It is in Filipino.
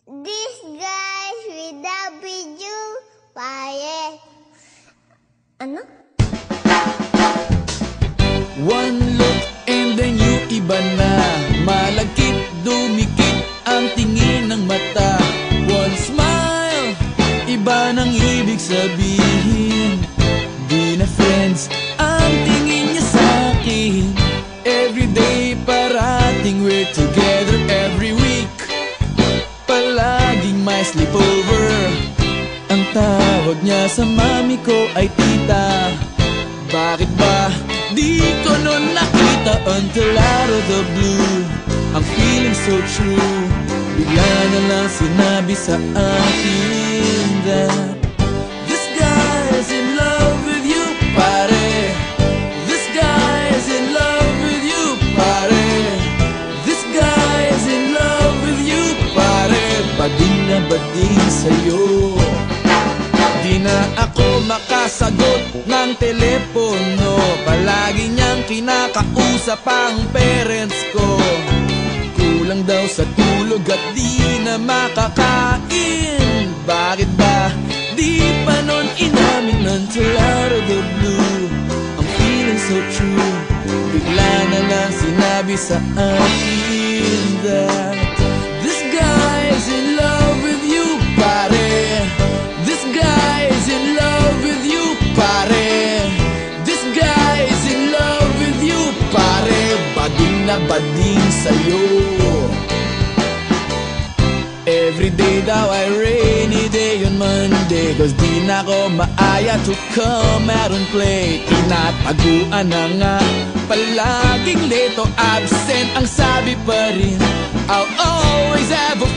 This guys with the video fire. Ano? One look and then you iba na. Malagkit, dumikit ang tingin ng mata. One smile, iba nang ibig sabihin. Di na friends ang tingin niya sa'kin. Everyday parating we're together every week. Palaging may sleepover. Ang tawag niya sa mami ko ay tita. Bakit ba di ko nun nakita until out of the blue? I'm feeling so true. Bigla na lang sinabi sa akin that this guy's in love with you, pare. This guy's in love with you, pare. This guy's in love with you, pare. Bading na bading sa'yo. Di na ako makasagot ng telepono. Palagi niyang kinakausap ang parents ko. Kulang daw sa tulog at di na makakain. Bakit ba di pa nun inamin until out of the blue? I'm feeling so true. Bigla na lang sinabi sa akin that this guy's in love with you, pare. This guy's in love with you, pare. This guy's in love with you, pare. Bading na bading sa'yo. Everyday daw ay rainy day on Monday, cause di na ko maaya to come out and play. Tinataguan na nga, palaging late o absent. Ang sabi pa rin, I'll always have a